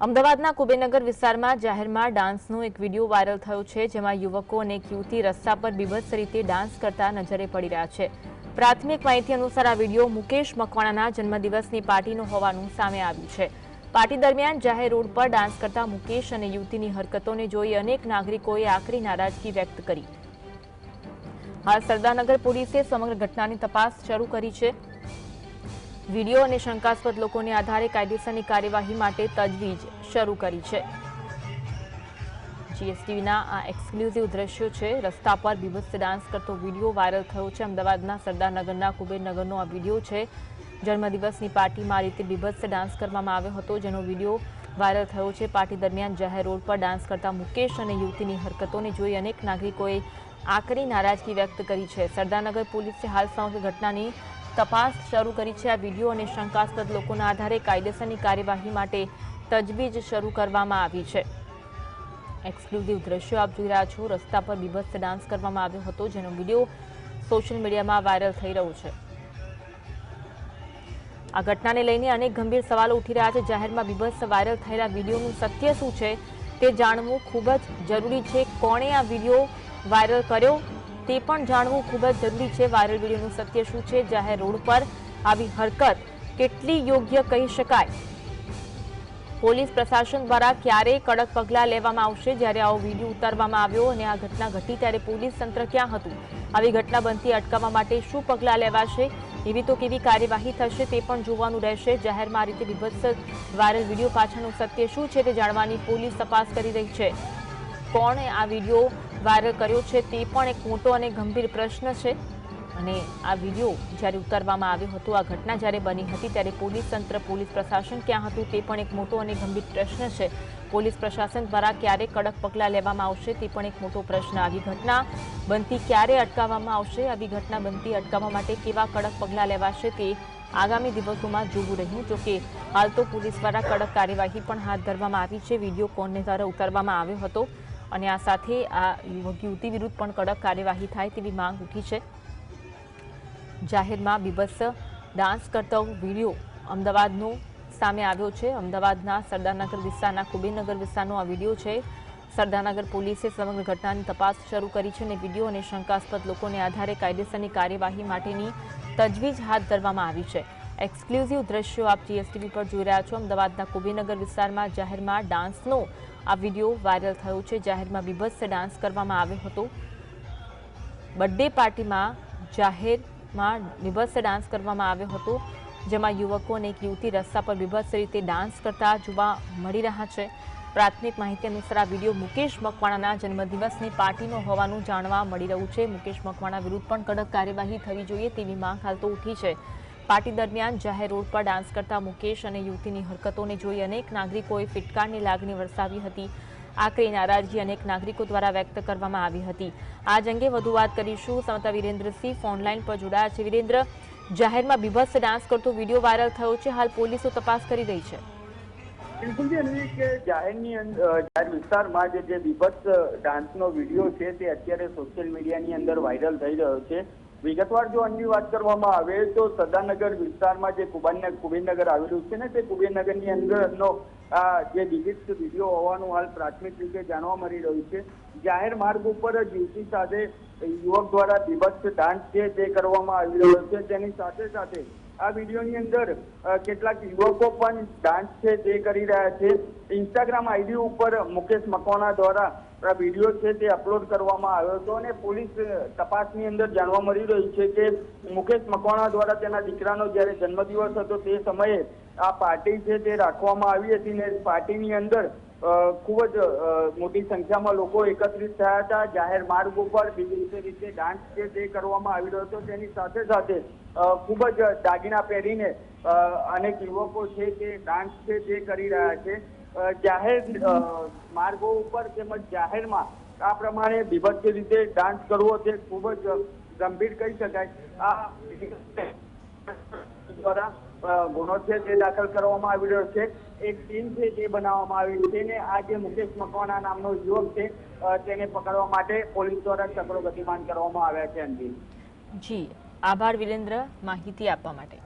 અમદાવાદના કુબેરનગર વિસ્તારમાં જાહેરમાં ડાન્સનો એક વિડીયો વાયરલ થયો છે, જેમાં યુવકો અને એક યુવતી રસ્તા પર બીભત્સ રીતે ડાન્સ કરતા નજરે પડી રહ્યા છે। પ્રાથમિક માહિતી અનુસાર આ વિડીયો મુકેશ મકવાણાના જન્મદિવસની પાર્ટીનો હોવાનું સામે આવ્યું છે। પાર્ટી દરમિયાન જાહેર રોડ પર ડાન્સ કરતા મુકેશ અને યુવતીની હરકતોને જોઈ અનેક નાગરિકોએ આકરી નારાજગી વ્યક્ત કરી। હાલ સરદારનગર પોલીસે સમગ્ર ઘટનાની તપાસ શરૂ કરી છે। वीडियो और शंकास्पद लोगों ने आधारे कायदेसरनी कार्यवाही माटे तजवीज शुरू करी है। जीएसटीवीना आ एक्सक्लूसिव दृश्यो छे। रस्ता पर बीभत्स डांस करतो वीडियो वायरल थयो छे। अमदावादना सरदारनगरना कुबेरनगरनो आ वीडियो छे। जन्मदिवसनी पार्टीमां आ रीते बीभत्स डांस करवामां आव्यो हतो, जेनो वीडियो वायरल थयो छे। पार्टी दरमियान जाहेर रोड पर डांस करता मुकेश अने युवतीनी हरकतोने जोई अनेक नागरिकोए आकरी नाराजगी व्यक्त करी है। सरदारनगर पोलीसे हाल समग्र घटनानी तपास शुरू करी है। आ वीडियो और शंकास्पद लोकोना आधारे कायदेसरनी कार्यवाही माटे तजवीज शुरू करवामां आवी छे। एक्सक्लूसिव दृश्यो आप जोई रह्या छो। रस्ता पर बीभत्स डांस करवामां आव्यो हतो, जेनो वीडियो सोशल मीडियामां वायरल थई रह्यो छे। आ घटनाने लईने अनेक गंभीर सवालो उठी रह्या छे। जाहेरमां बीभत्स वायरल थयेला वीडियोनुं सत्य शुं छे ते जाणવું खूब ज जरूरी छे। कोणे आ वीडियो वायरल कर्यो ते पण जाणવું खूब ज जरूरी छे। वायरल वीडियोनुं सत्य शुं छे? जाहेर रोड पर आवी हरकत केटली योग्य कही शकाय? पोलीस प्रशासन द्वारा क्यारे कड़क पगलां लेवामां आवशे? ज्यारे आवो वीडियो उतारवामां आव्यो અને આ ઘટના ઘટી ત્યારે પોલીસ તંત્ર ક્યાં હતું? આવી ઘટના બનતી અટકાવવા માટે શું પગલાં લેવાશે? એવી તો કેવી કાર્યવાહી થશે તે પણ જોવાનું રહેશે। જાહેરમાં આ રીતે બીભત્સ વાયરલ વીડિયો પાછળનું સત્ય શું છે તે જાણવાની પોલીસ તપાસ કરી રહી છે। કોણે આ વિડીયો વાયરલ કર્યો છે તે પણ એક મોટો અને ગંભીર પ્રશ્ન છે। અને આ વિડીયો જ્યારે ઉતારવામાં આવ્યો હતો, આ ઘટના જ્યારે બની હતી ત્યારે પોલીસ તંત્ર, પોલીસ પ્રશાસન ક્યાં હતું તે પણ એક મોટો અને ગંભીર પ્રશ્ન છે। પોલીસ પ્રશાસન દ્વારા ક્યારે કડક પગલાં લેવામાં આવશે તે પણ એક મોટો પ્રશ્ન। આવી ઘટના બનતી ક્યારે અટકાવવામાં આવશે? આવી ઘટના બનતી અટકાવવા માટે કેવા કડક પગલાં લેવાશે તે આગામી દિવસોમાં જોવું રહ્યું। જોકે હાલ તો પોલીસ દ્વારા કડક કાર્યવાહી પણ હાથ ધરવામાં આવી છે। વિડીયો કોને દ્વારા ઉતારવામાં આવ્યો હતો અને આ સાથે આ યુવતી વિરુદ્ધ પણ કડક કાર્યવાહી થાય તેવી માંગ ઉઠી છે। જાહેરમાં બીભત્સ ડાન્સ કરતો વિડીયો અમદાવાદનો સામે આવ્યો છે। અમદાવાદના સરદારનગર વિસ્તારના કુબેરનગર વિસ્તારનો આ વિડીયો છે। સરદારનગર પોલીસે સમગ્ર ઘટનાની તપાસ શરૂ કરી છે અને વિડીયો અને શંકાસ્પદ લોકોને આધારે કાયદેસરની કાર્યવાહી માટેની તજવીજ હાથ ધરવામાં આવી છે। एक्सक्लूसिव दृश्यों आप जीएसटीवी पर जोई रह्या छो। अमदावादना कुबेरनगर विस्तारमां जाहेरमां डांसनो आ विडियो वायरल थयो छे। जाहेरमां बीभत्स डांस करवामां आव्यो हतो। बर्थडे पार्टीमां जाहेरमां बीभत्स डांस करवामां आव्यो हतो, जेमां युवको अने एक युवती रस्ता पर बीभत्स रीते डांस करता जोवा मळी रह्या छे। प्राथमिक माहिती अनुसार आ विडियो मुकेश मकवाणाना जन्मदिवसनी पार्टीनो होवानुं जाणवा मळी रह्युं छे। मुकेश मकवाणा विरुद्ध पण कड़क कार्यवाही थवी जोईए तेवी मांग हाल तो उठी छे। पार्टी दरमियान जाहेर रोड पर डांस करता मुकेश अने युवतीनी हरकतोने जोई अनेक नागरिकोए फिटकारनी लागणी वरसावी हती। आकरी नाराजगी अनेक नागरिको द्वारा व्यक्त करवामां आवी हती। आज अंगे वधु वात करीशुं। समता वीरेन्द्रसिंह फोनलाइन पर जोડાયા છે। वीरेन्द्र, जाहेरमां बीभत्स डांस करतो विडियो वायरल थयो छे, हाल पोलीसो तपास करी रही है। बिल्कुल जी अनवी के जाहेर विस्तारमां जे बीभत्स डांसनो विडियो छे ते अत्यारे सोशल मीडियानी अंदर वायरल थई रह्यो छे। विगतवार जो अन्य बात करवामां आवे तो सरदारनगर विस्तारमां जे कुबेरनगर आवेलुं छे ने ते कुबेरनगरनी अंदरनो जे बीभत्स विडियो होવાનું हाल प्राथमिक रीते जाणवा मળી રહ્યું છે। જાહેર માર્ગ ઉપર યુવતી સાથે યુવક દ્વારા બીભત્સ ડાન્સ છે તે કરવામાં આવી રહ્યો છે। તેની સાથે સાથે આ વિડીયોની અંદર કેટલાક યુવકો પણ ડાન્સ છે તે કરી રહ્યા છે। ઇન્સ્ટાગ્રામ આઈડી ઉપર મુકેશ મકવાણા દ્વારા આ વિડીયો છે તે અપલોડ કરવામાં આવ્યો હતો અને પોલીસ તપાસની અંદર જાણવા મળી રહ્યું છે કે મુકેશ મકવાણા દ્વારા તેના દીકરાનો જ્યારે જન્મદિવસ હતો તે સમયે આ પાર્ટી છે તે રાખવામાં આવી હતી ને પાર્ટીની અંદર ખૂબ જ મોટી સંખ્યામાં લોકો એકત્રિત થયા હતા। જાહેર માર્ગ ઉપર બીજી રીતે ડાન્સ છે તે કરવામાં આવી રહ્યો હતો। તેની સાથે સાથે ખૂબ જ દાગીના પહેરીને અનેક યુવકો છે તે ડાન્સ છે તે કરી રહ્યા છે। જાહેર માર્ગો ઉપર તેમજ જાહેરમાં આ પ્રમાણે બીભત્સ રીતે ડાન્સ કરવો તે ખૂબ જ ગંભીર કહી શકાય। આ દ્વારા ગુનો છે તે દાખલ કરવામાં આવી રહ્યો છે। એક ટીમ છે તે બનાવવામાં આવી છે ને આ જે મુકેશ મકવાણા નામનો યુવક છે તેને પકડવા માટે પોલીસ દ્વારા ચક્રો ગતિમાન કરવામાં આવ્યા છે। જી આભાર વીરેન્દ્ર, માહિતી આપવા માટે।